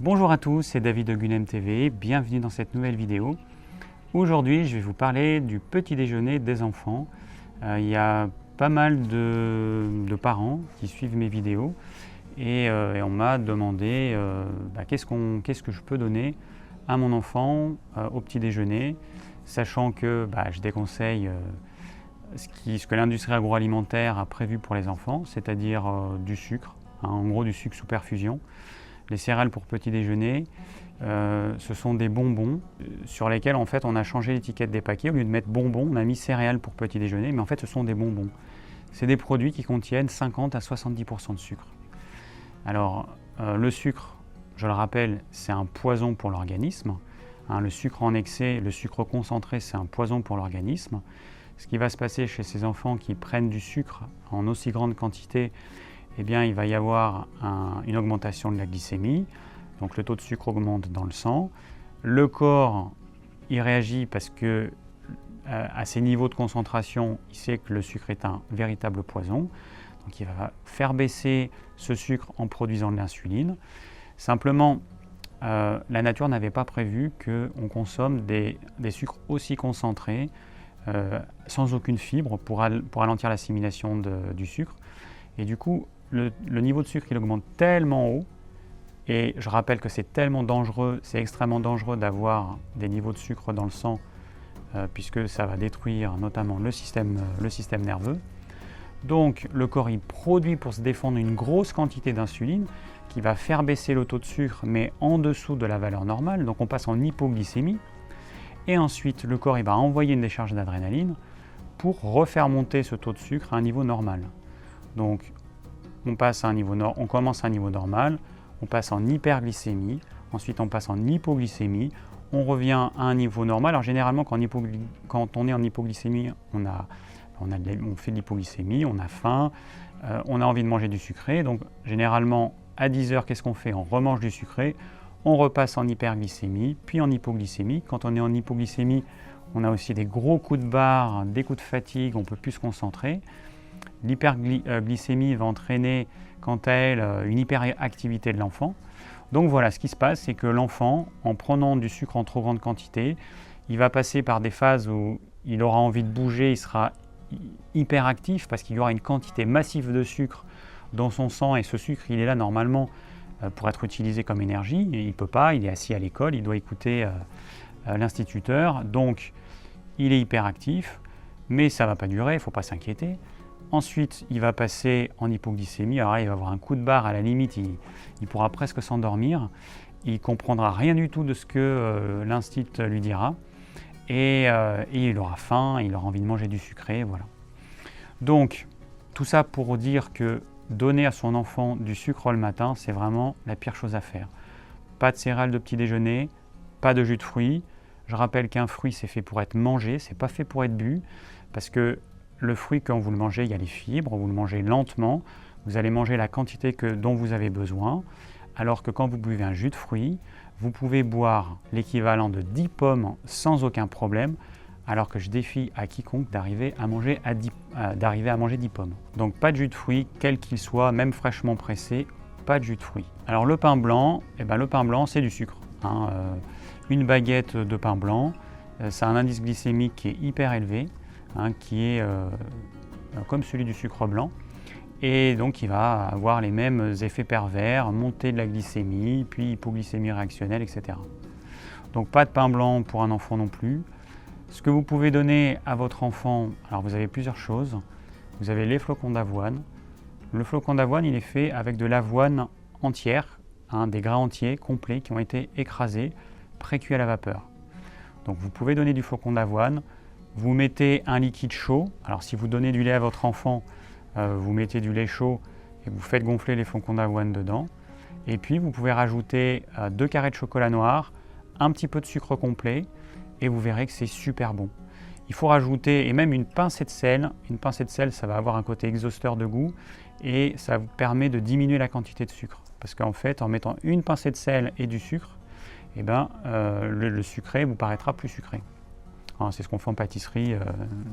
Bonjour à tous, c'est David de Gunem TV, bienvenue dans cette nouvelle vidéo. Aujourd'hui, je vais vous parler du petit déjeuner des enfants. Il y a pas mal de parents qui suivent mes vidéos et on m'a demandé qu'est-ce que je peux donner à mon enfant au petit déjeuner, sachant que je déconseille ce que l'industrie agroalimentaire a prévu pour les enfants, c'est-à-dire du sucre, en gros du sucre sous perfusion. Les céréales pour petit déjeuner, ce sont des bonbons sur lesquels en fait on a changé l'étiquette des paquets. Au lieu de mettre bonbons, on a mis céréales pour petit déjeuner, mais en fait ce sont des bonbons. C'est des produits qui contiennent 50 à 70% de sucre. Alors le sucre, je le rappelle, c'est un poison pour l'organisme. Le sucre en excès, le sucre concentré, c'est un poison pour l'organisme. Ce qui va se passer chez ces enfants qui prennent du sucre en aussi grande quantité, eh bien, il va y avoir une augmentation de la glycémie, donc le taux de sucre augmente dans le sang. Le corps y réagit parce que à ces niveaux de concentration, il sait que le sucre est un véritable poison, donc il va faire baisser ce sucre en produisant de l'insuline. Simplement, la nature n'avait pas prévu qu'on consomme des sucres aussi concentrés, sans aucune fibre pour ralentir l'assimilation du sucre. Et du coup, le niveau de sucre il augmente tellement haut, et je rappelle que c'est tellement dangereux, c'est extrêmement dangereux d'avoir des niveaux de sucre dans le sang, puisque ça va détruire notamment le système nerveux. Donc le corps il produit pour se défendre une grosse quantité d'insuline qui va faire baisser le taux de sucre, mais en dessous de la valeur normale, donc on passe en hypoglycémie, et ensuite le corps il va envoyer une décharge d'adrénaline pour refaire monter ce taux de sucre à un niveau normal. Donc on commence à un niveau normal, on passe en hyperglycémie, ensuite on passe en hypoglycémie, on revient à un niveau normal. Alors généralement quand on est en hypoglycémie, on fait de l'hypoglycémie, on a faim, on a envie de manger du sucré. Donc généralement à 10 heures, qu'est-ce qu'on fait? On remange du sucré, on repasse en hyperglycémie, puis en hypoglycémie. Quand on est en hypoglycémie, on a aussi des gros coups de barre, des coups de fatigue, on ne peut plus se concentrer. L'hyperglycémie va entraîner quant à elle une hyperactivité de l'enfant. Donc voilà, ce qui se passe, c'est que l'enfant, en prenant du sucre en trop grande quantité, il va passer par des phases où il aura envie de bouger, il sera hyperactif parce qu'il y aura une quantité massive de sucre dans son sang, et ce sucre, il est là normalement pour être utilisé comme énergie. Il ne peut pas, il est assis à l'école, il doit écouter l'instituteur, donc il est hyperactif, mais ça ne va pas durer, il ne faut pas s'inquiéter. Ensuite, il va passer en hypoglycémie. Alors là, il va avoir un coup de barre, à la limite, il pourra presque s'endormir. Il ne comprendra rien du tout de ce que l'instit lui dira. Et il aura faim, il aura envie de manger du sucré, voilà. Donc, tout ça pour dire que donner à son enfant du sucre le matin, c'est vraiment la pire chose à faire. Pas de céréales de petit déjeuner, pas de jus de fruits. Je rappelle qu'un fruit, c'est fait pour être mangé, c'est pas fait pour être bu, parce que le fruit, quand vous le mangez, il y a les fibres, vous le mangez lentement, vous allez manger la quantité dont vous avez besoin, alors que quand vous buvez un jus de fruits, vous pouvez boire l'équivalent de 10 pommes sans aucun problème, alors que je défie à quiconque d'arriver à manger 10 pommes. Donc pas de jus de fruits, quel qu'il soit, même fraîchement pressé, pas de jus de fruits. Alors le pain blanc, c'est du sucre. Une baguette de pain blanc, ça a un indice glycémique qui est hyper élevé, qui est comme celui du sucre blanc, et donc il va avoir les mêmes effets pervers, montée de la glycémie, puis hypoglycémie réactionnelle, etc. Donc pas de pain blanc pour un enfant non plus. Ce que vous pouvez donner à votre enfant, alors vous avez plusieurs choses. Vous avez les flocons d'avoine. Le flocon d'avoine, il est fait avec de l'avoine entière, des grains entiers, complets, qui ont été écrasés, pré-cuits à la vapeur. Donc vous pouvez donner du flocon d'avoine. Vous mettez un liquide chaud. Alors si vous donnez du lait à votre enfant, vous mettez du lait chaud et vous faites gonfler les flocons d'avoine dedans. Et puis vous pouvez rajouter 2 carrés de chocolat noir, un petit peu de sucre complet, et vous verrez que c'est super bon. Il faut rajouter, et même une pincée de sel. Une pincée de sel, ça va avoir un côté exhausteur de goût, et ça vous permet de diminuer la quantité de sucre. Parce qu'en fait, en mettant une pincée de sel et du sucre, le sucré vous paraîtra plus sucré. C'est ce qu'on fait en pâtisserie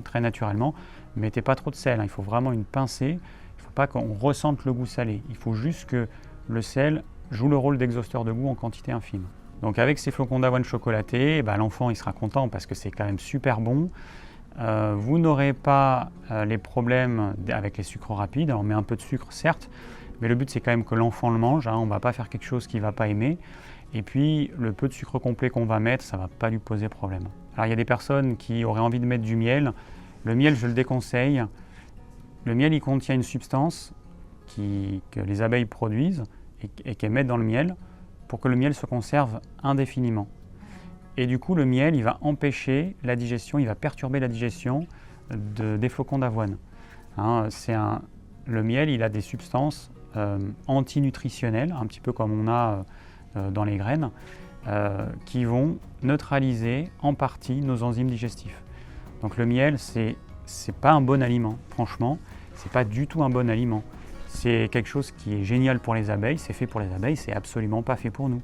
très naturellement. Ne mettez pas trop de sel, il faut vraiment une pincée. Il ne faut pas qu'on ressente le goût salé. Il faut juste que le sel joue le rôle d'exhausteur de goût en quantité infime. Donc avec ces flocons d'avoine chocolatés, l'enfant il sera content parce que c'est quand même super bon. Vous n'aurez pas les problèmes avec les sucres rapides. On met un peu de sucre certes, mais le but c'est quand même que l'enfant le mange. On ne va pas faire quelque chose qu'il ne va pas aimer. Et puis le peu de sucre complet qu'on va mettre, ça ne va pas lui poser problème. Alors il y a des personnes qui auraient envie de mettre du miel. Le miel, je le déconseille. Le miel, il contient une substance que les abeilles produisent et qu'elles mettent dans le miel pour que le miel se conserve indéfiniment. Et du coup, le miel, il va empêcher la digestion, il va perturber la digestion des flocons d'avoine. Le miel, il a des substances antinutritionnelles, un petit peu comme on a dans les graines, qui vont neutraliser en partie nos enzymes digestifs. Donc le miel, c'est pas un bon aliment, franchement, c'est pas du tout un bon aliment. C'est quelque chose qui est génial pour les abeilles, c'est fait pour les abeilles, c'est absolument pas fait pour nous.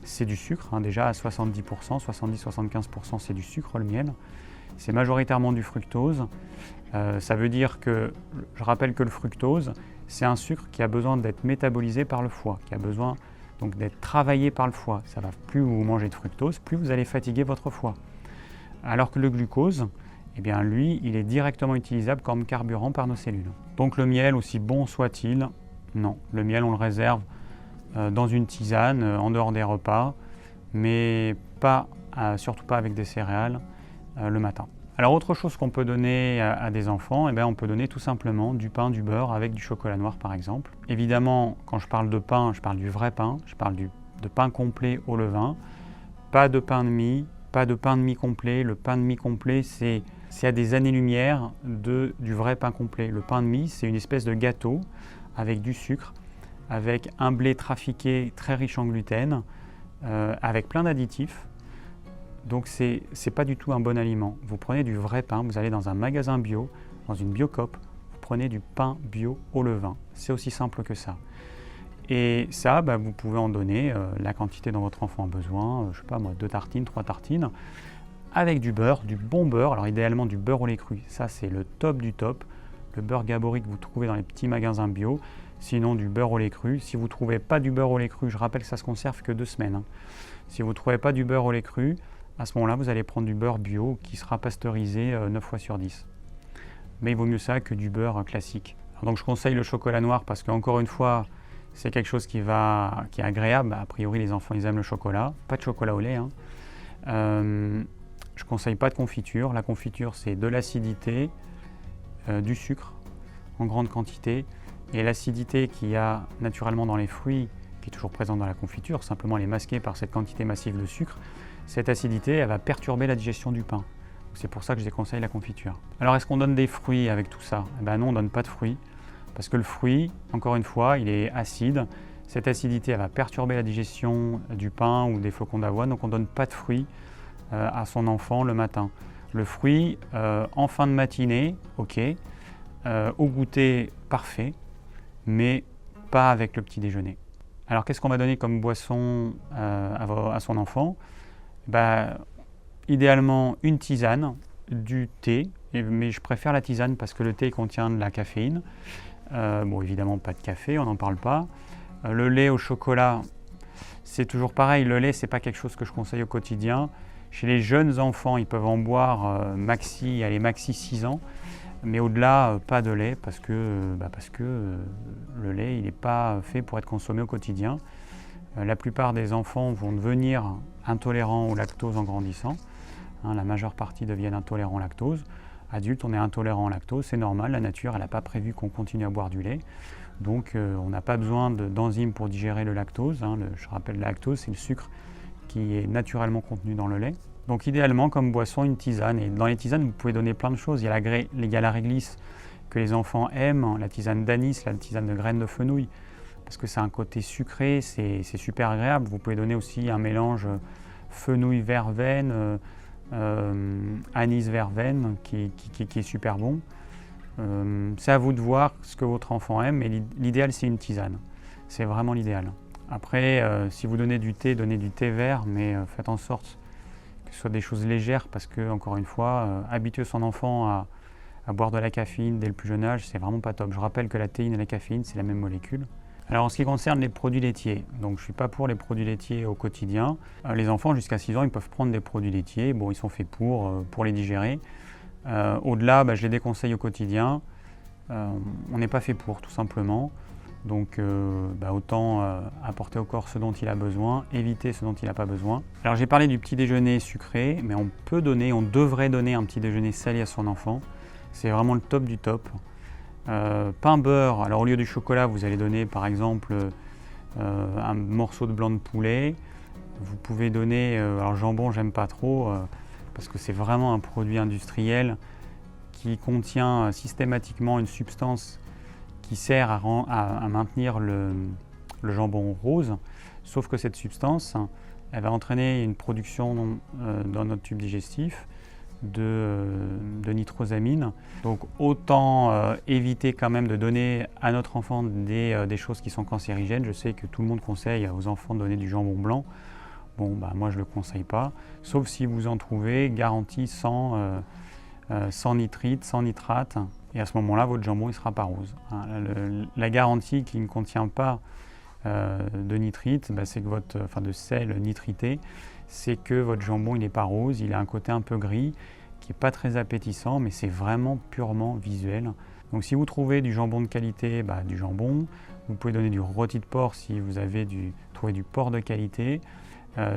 C'est du sucre, déjà à 70%, 70-75% c'est du sucre le miel. C'est majoritairement du fructose. Ça veut dire que, je rappelle que le fructose, c'est un sucre qui a besoin d'être métabolisé par le foie, qui a besoin donc d'être travaillé par le foie. Ça va, plus vous mangez de fructose, plus vous allez fatiguer votre foie. Alors que le glucose, lui, il est directement utilisable comme carburant par nos cellules. Donc le miel, aussi bon soit-il, non. Le miel, on le réserve dans une tisane, en dehors des repas, mais surtout pas avec des céréales le matin. Alors autre chose qu'on peut donner à des enfants, on peut donner tout simplement du pain, du beurre avec du chocolat noir par exemple. Évidemment, quand je parle de pain, je parle du vrai pain, je parle de pain complet au levain, pas de pain de mie, pas de pain de mie complet. Le pain de mie complet, c'est à des années-lumière du vrai pain complet. Le pain de mie, c'est une espèce de gâteau avec du sucre, avec un blé trafiqué très riche en gluten, avec plein d'additifs. Donc c'est pas du tout un bon aliment. Vous prenez du vrai pain, vous allez dans un magasin bio, dans une Biocoop, vous prenez du pain bio au levain. C'est aussi simple que ça. Et ça, vous pouvez en donner la quantité dont votre enfant a besoin, 2 tartines, 3 tartines, avec du beurre, du bon beurre, alors idéalement du beurre au lait cru. Ça, c'est le top du top. Le beurre Gabory que vous trouvez dans les petits magasins bio, sinon du beurre au lait cru. Si vous ne trouvez pas du beurre au lait cru, je rappelle que ça ne se conserve que 2 semaines. Si vous ne trouvez pas du beurre au lait cru, à ce moment-là, vous allez prendre du beurre bio qui sera pasteurisé 9 fois sur 10. Mais il vaut mieux ça que du beurre classique. Alors donc je conseille le chocolat noir parce qu'encore une fois, c'est quelque chose qui est agréable. A priori, les enfants, ils aiment le chocolat. Pas de chocolat au lait. Je ne conseille pas de confiture. La confiture, c'est de l'acidité, du sucre en grande quantité. Et l'acidité qu'il y a naturellement dans les fruits, qui est toujours présente dans la confiture, simplement elle est masquée par cette quantité massive de sucre. Cette acidité, elle va perturber la digestion du pain. C'est pour ça que je déconseille la confiture. Alors, est-ce qu'on donne des fruits avec tout ça ? Non, on ne donne pas de fruits. Parce que le fruit, encore une fois, il est acide. Cette acidité, elle va perturber la digestion du pain ou des flocons d'avoine. Donc, on ne donne pas de fruits à son enfant le matin. Le fruit, en fin de matinée, ok. Au goûter, parfait. Mais pas avec le petit déjeuner. Alors, qu'est-ce qu'on va donner comme boisson à son enfant ? Idéalement, une tisane, du thé. Mais je préfère la tisane parce que le thé contient de la caféine. Évidemment, pas de café, on n'en parle pas. Le lait au chocolat, c'est toujours pareil. Le lait, c'est pas quelque chose que je conseille au quotidien. Chez les jeunes enfants, ils peuvent en boire maxi 6 ans. Mais au-delà, pas de lait parce que le lait, il n'est pas fait pour être consommé au quotidien. La plupart des enfants vont devenir intolérants au lactose en grandissant. La majeure partie deviennent intolérants au lactose. Adultes, on est intolérant au lactose, c'est normal, la nature n'a pas prévu qu'on continue à boire du lait. Donc on n'a pas besoin d'enzymes pour digérer le lactose. Je rappelle, le lactose, c'est le sucre qui est naturellement contenu dans le lait. Donc idéalement, comme boisson, une tisane. Et dans les tisanes, vous pouvez donner plein de choses. Il y a la réglisse que les enfants aiment, la tisane d'anis, la tisane de graines de fenouil, parce que c'est un côté sucré, c'est super agréable. Vous pouvez donner aussi un mélange fenouil-verveine, anis-verveine qui est super bon. C'est à vous de voir ce que votre enfant aime, mais l'idéal c'est une tisane. C'est vraiment l'idéal. Après, si vous donnez du thé vert, mais faites en sorte que ce soit des choses légères parce que, encore une fois, habituer son enfant à boire de la caféine dès le plus jeune âge, c'est vraiment pas top. Je rappelle que la théine et la caféine, c'est la même molécule. Alors en ce qui concerne les produits laitiers, donc je ne suis pas pour les produits laitiers au quotidien. Les enfants jusqu'à 6 ans, ils peuvent prendre des produits laitiers, bon ils sont faits pour les digérer. Au-delà, je les déconseille au quotidien. On n'est pas fait pour, tout simplement. Donc autant apporter au corps ce dont il a besoin, éviter ce dont il n'a pas besoin. Alors j'ai parlé du petit déjeuner sucré, mais on devrait donner un petit déjeuner salé à son enfant. C'est vraiment le top du top. Pain beurre, alors au lieu du chocolat, vous allez donner par exemple un morceau de blanc de poulet. Vous pouvez donner, alors jambon j'aime pas trop, parce que c'est vraiment un produit industriel qui contient systématiquement une substance qui sert à maintenir le jambon rose, sauf que cette substance, elle va entraîner une production dans notre tube digestif de nitrosamine. Donc autant éviter quand même de donner à notre enfant des choses qui sont cancérigènes. Je sais que tout le monde conseille aux enfants de donner du jambon blanc. Bon, moi je ne le conseille pas, sauf si vous en trouvez garanti sans nitrite, sans nitrate. Et à ce moment-là, votre jambon ne sera pas rose. La garantie qui ne contient pas de nitrite, c'est que de sel nitrité, c'est que votre jambon il n'est pas rose, il a un côté un peu gris, qui n'est pas très appétissant, mais c'est vraiment purement visuel. Donc si vous trouvez du jambon de qualité, du jambon. Vous pouvez donner du rôti de porc si vous avez trouvé du porc de qualité.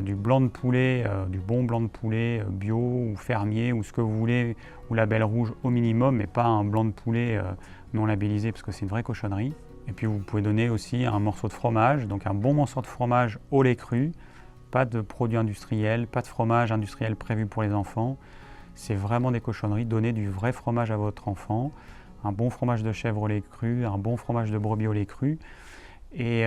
Du blanc de poulet, du bon blanc de poulet bio ou fermier ou ce que vous voulez, ou label rouge au minimum, mais pas un blanc de poulet non labellisé parce que c'est une vraie cochonnerie. Et puis vous pouvez donner aussi un morceau de fromage, donc un bon morceau de fromage au lait cru, pas de produits industriels, pas de fromage industriel prévu pour les enfants. C'est vraiment des cochonneries. Donnez du vrai fromage à votre enfant, un bon fromage de chèvre au lait cru, un bon fromage de brebis au lait cru. Et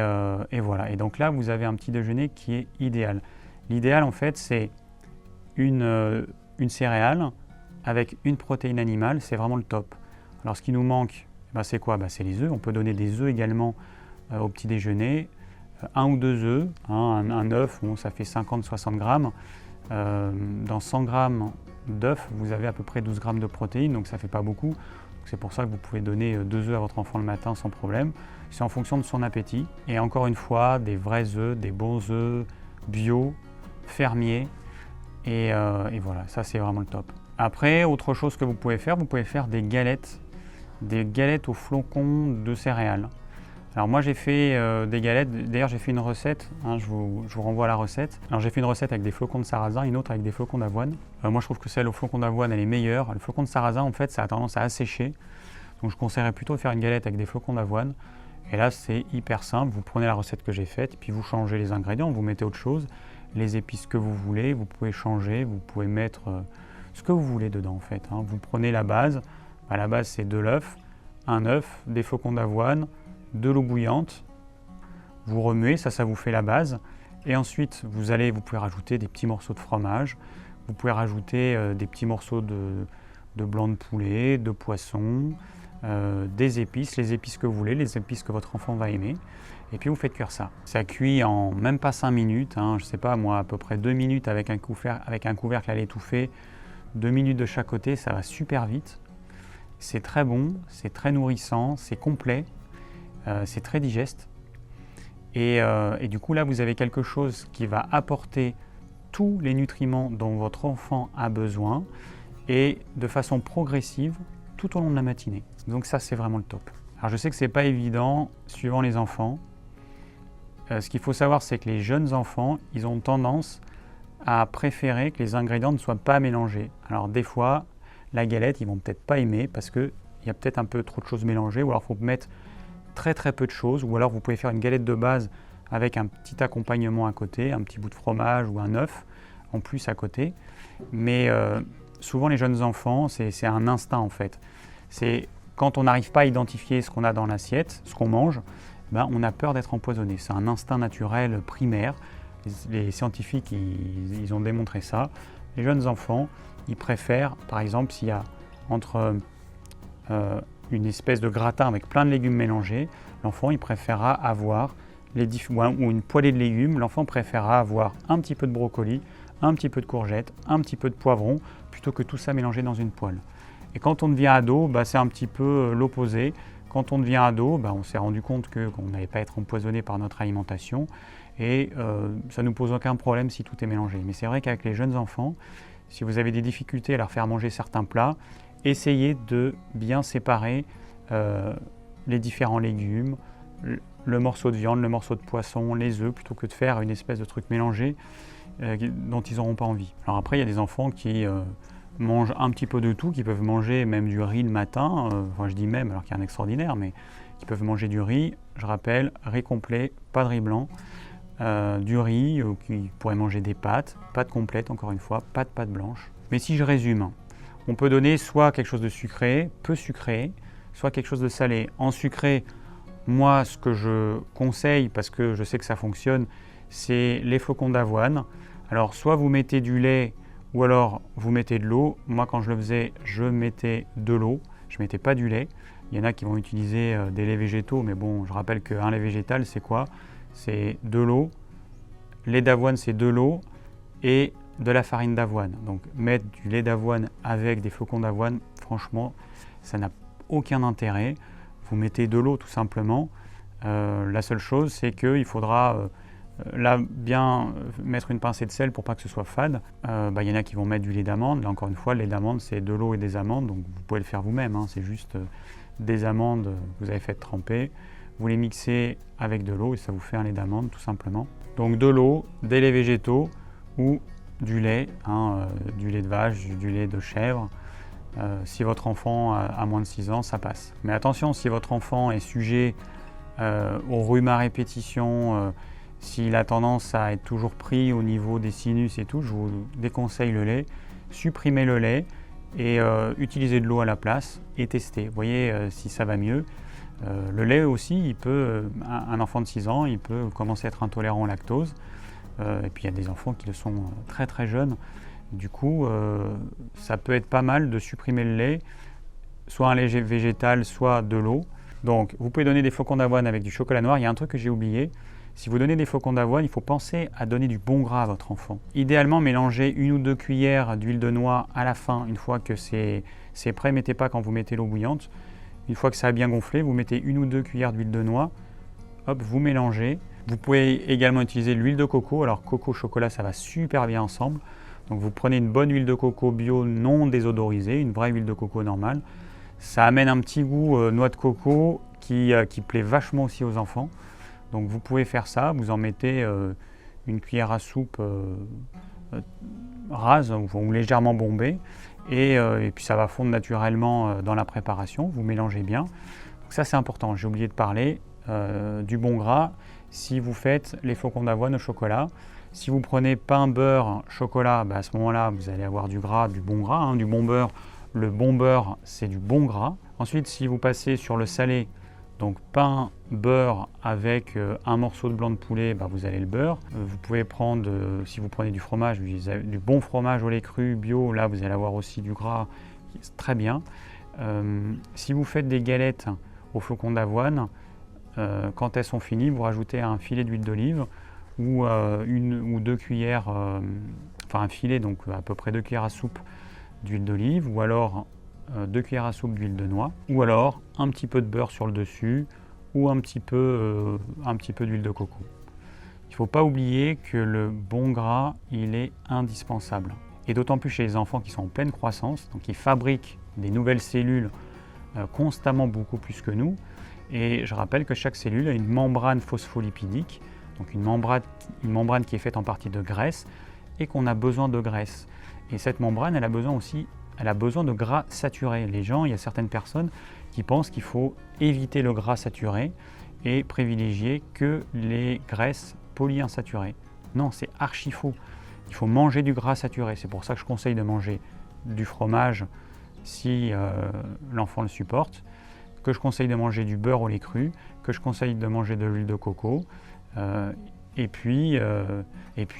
voilà. Et donc là, vous avez un petit déjeuner qui est idéal. L'idéal, en fait, c'est une céréale avec une protéine animale. C'est vraiment le top. Alors, ce qui nous manque, c'est quoi ? C'est les œufs. On peut donner des œufs également au petit déjeuner. 1 ou 2 œufs. Un œuf, ça fait 50-60 grammes. Dans 100 grammes d'œufs, vous avez à peu près 12 grammes de protéines, donc ça ne fait pas beaucoup. C'est pour ça que vous pouvez donner 2 œufs à votre enfant le matin sans problème. C'est en fonction de son appétit. Et encore une fois, des vrais œufs, des bons œufs bio, fermiers. Et voilà, ça c'est vraiment le top. Après, autre chose que vous pouvez faire des galettes aux flocons de céréales. Alors moi j'ai fait des galettes, d'ailleurs j'ai fait une recette, je vous renvoie à la recette. Alors j'ai fait une recette avec des flocons de sarrasin, une autre avec des flocons d'avoine. Moi je trouve que celle aux flocons d'avoine elle est meilleure. Le flocon de sarrasin en fait ça a tendance à assécher. Donc je conseillerais plutôt de faire une galette avec des flocons d'avoine. Et là c'est hyper simple, vous prenez la recette que j'ai faite, puis vous changez les ingrédients, vous mettez autre chose, les épices que vous voulez, vous pouvez changer, vous pouvez mettre ce que vous voulez dedans en fait. Vous prenez la base, la base c'est 2 œufs, un œuf, des flocons d'avoine, de l'eau bouillante, vous remuez, ça vous fait la base. Et ensuite, vous pouvez rajouter des petits morceaux de fromage, vous pouvez rajouter des petits morceaux de blanc de poulet, de poisson, des épices, les épices que vous voulez, les épices que votre enfant va aimer. Et puis vous faites cuire ça. Ça cuit en même pas 5 minutes, je ne sais pas moi, à peu près 2 minutes avec un couvercle à l'étouffer, 2 minutes de chaque côté, ça va super vite. C'est très bon, c'est très nourrissant, c'est complet. C'est très digeste et du coup là vous avez quelque chose qui va apporter tous les nutriments dont votre enfant a besoin et de façon progressive tout au long de la matinée. Donc ça c'est vraiment le top. Alors je sais que c'est pas évident suivant les enfants. Ce qu'il faut savoir c'est que les jeunes enfants ils ont tendance à préférer que les ingrédients ne soient pas mélangés. Alors des fois la galette ils vont peut-être pas aimer parce qu'il y a peut-être un peu trop de choses mélangées ou alors il faut mettre très peu de choses, ou alors vous pouvez faire une galette de base avec un petit accompagnement à côté, un petit bout de fromage ou un œuf en plus à côté. Mais souvent les jeunes enfants, c'est un instinct en fait. C'est quand on n'arrive pas à identifier ce qu'on a dans l'assiette, ce qu'on mange, on a peur d'être empoisonné. C'est un instinct naturel primaire. Les scientifiques, ils ont démontré ça. Les jeunes enfants, ils préfèrent, par exemple, s'il y a entre une espèce de gratin avec plein de légumes mélangés, l'enfant il préférera avoir ou une poêlée de légumes, l'enfant préférera avoir un petit peu de brocoli, un petit peu de courgettes, un petit peu de poivron, plutôt que tout ça mélangé dans une poêle. Et quand on devient ado, c'est un petit peu l'opposé. Quand on devient ado, on s'est rendu compte qu'on n'allait pas être empoisonné par notre alimentation et ça ne nous pose aucun problème si tout est mélangé. Mais c'est vrai qu'avec les jeunes enfants, si vous avez des difficultés à leur faire manger certains plats, essayez de bien séparer les différents légumes, le morceau de viande, le morceau de poisson, les œufs, plutôt que de faire une espèce de truc mélangé dont ils n'auront pas envie. Alors après, il y a des enfants qui mangent un petit peu de tout, qui peuvent manger même du riz le matin, je dis même alors qu'il y a un extraordinaire, mais qui peuvent manger du riz, je rappelle, riz complet, pas de riz blanc, du riz, qui pourraient manger des pâtes complètes encore une fois, pas de pâtes blanches. Mais si je résume, on peut donner soit quelque chose de sucré, peu sucré, soit quelque chose de salé. En sucré, moi ce que je conseille, parce que je sais que ça fonctionne, c'est les flocons d'avoine. Alors soit vous mettez du lait, ou alors vous mettez de l'eau. Moi quand je le faisais, je mettais de l'eau, je ne mettais pas du lait. Il y en a qui vont utiliser des laits végétaux, mais bon, je rappelle qu'un lait végétal, c'est quoi? C'est de l'eau, lait d'avoine c'est de l'eau et de la farine d'avoine. Donc mettre du lait d'avoine avec des flocons d'avoine, franchement, ça n'a aucun intérêt. Vous mettez de l'eau tout simplement. La seule chose, c'est qu'il faudra là bien mettre une pincée de sel pour pas que ce soit fade. Il y en a qui vont mettre du lait d'amande. Là encore une fois, le lait d'amande c'est de l'eau et des amandes, donc vous pouvez le faire vous-même. C'est juste des amandes que vous avez fait tremper. Vous les mixez avec de l'eau et ça vous fait un lait d'amande tout simplement. Donc de l'eau, des laits végétaux ou du lait, du lait de vache, du lait de chèvre. Si votre enfant a moins de 6 ans, ça passe. Mais attention, si votre enfant est sujet au rhume à répétition, s'il a tendance à être toujours pris au niveau des sinus et tout, je vous déconseille le lait. Supprimez le lait et utilisez de l'eau à la place et testez. Voyez si ça va mieux. Le lait aussi, un enfant de 6 ans, il peut commencer à être intolérant au lactose. Et puis il y a des enfants qui le sont très très jeunes. Du coup, ça peut être pas mal de supprimer le lait, soit un lait végétal, soit de l'eau. Donc vous pouvez donner des flocons d'avoine avec du chocolat noir. Il y a un truc que j'ai oublié. Si vous donnez des flocons d'avoine, il faut penser à donner du bon gras à votre enfant. Idéalement, mélangez 1 ou 2 cuillères d'huile de noix à la fin, une fois que c'est prêt. Mettez pas quand vous mettez l'eau bouillante. Une fois que ça a bien gonflé, vous mettez 1 ou 2 cuillères d'huile de noix. Hop, vous mélangez. Vous pouvez également utiliser l'huile de coco. Alors coco, chocolat, ça va super bien ensemble. Donc vous prenez une bonne huile de coco bio non désodorisée, une vraie huile de coco normale. Ça amène un petit goût noix de coco qui plaît vachement aussi aux enfants. Donc vous pouvez faire ça, vous en mettez une cuillère à soupe rase ou légèrement bombée et puis ça va fondre naturellement dans la préparation, vous mélangez bien. Donc ça c'est important, j'ai oublié de parler du bon gras si vous faites les flocons d'avoine au chocolat. Si vous prenez pain, beurre, chocolat, à ce moment-là vous allez avoir du gras, du bon gras, du bon beurre. Le bon beurre c'est du bon gras. Ensuite si vous passez sur le salé, donc pain, beurre avec un morceau de blanc de poulet, vous avez le beurre. Vous pouvez prendre, si vous prenez du fromage, du bon fromage au lait cru, bio, là vous allez avoir aussi du gras, très bien. Si vous faites des galettes au flocon d'avoine, quand elles sont finies, vous rajoutez un filet d'huile d'olive ou 1 ou 2 cuillères, un filet, donc à peu près 2 cuillères à soupe d'huile d'olive, ou alors 2 cuillères à soupe d'huile de noix, ou alors un petit peu de beurre sur le dessus, ou un petit peu d'huile de coco. Il ne faut pas oublier que le bon gras, il est indispensable. Et d'autant plus chez les enfants qui sont en pleine croissance, donc ils fabriquent des nouvelles cellules constamment beaucoup plus que nous. Et je rappelle que chaque cellule a une membrane phospholipidique, donc une membrane qui est faite en partie de graisse, et qu'on a besoin de graisse. Et cette membrane, elle a besoin de gras saturés. Il y a certaines personnes qui pensent qu'il faut éviter le gras saturé et privilégier que les graisses polyinsaturées. Non, c'est archi faux. Il faut manger du gras saturé. C'est pour ça que je conseille de manger du fromage si l'enfant le supporte, que je conseille de manger du beurre au lait cru, que je conseille de manger de l'huile de coco, et puis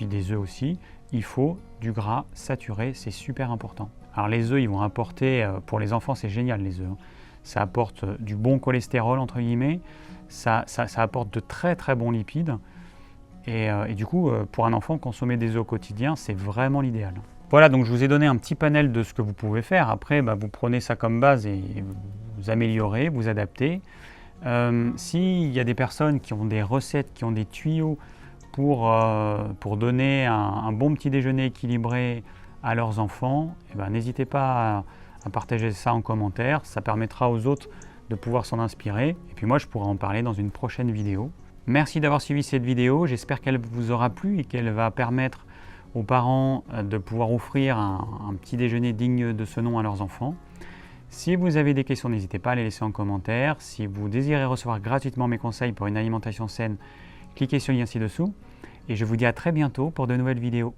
des œufs aussi. Il faut du gras saturé, c'est super important. Alors les œufs, ils vont apporter, pour les enfants c'est génial les œufs, ça apporte du bon cholestérol entre guillemets, ça apporte de très très bons lipides et du coup pour un enfant consommer des œufs au quotidien c'est vraiment l'idéal. Voilà, donc je vous ai donné un petit panel de ce que vous pouvez faire. Après vous prenez ça comme base et vous améliorez, vous adaptez. S'il y a des personnes qui ont des recettes, qui ont des tuyaux pour donner un bon petit déjeuner équilibré à leurs enfants, eh ben, n'hésitez pas à partager ça en commentaire. Ça permettra aux autres de pouvoir s'en inspirer. Et puis moi, je pourrai en parler dans une prochaine vidéo. Merci d'avoir suivi cette vidéo. J'espère qu'elle vous aura plu et qu'elle va permettre aux parents de pouvoir offrir un petit déjeuner digne de ce nom à leurs enfants. Si vous avez des questions, n'hésitez pas à les laisser en commentaire. Si vous désirez recevoir gratuitement mes conseils pour une alimentation saine, cliquez sur le lien ci-dessous. Et je vous dis à très bientôt pour de nouvelles vidéos.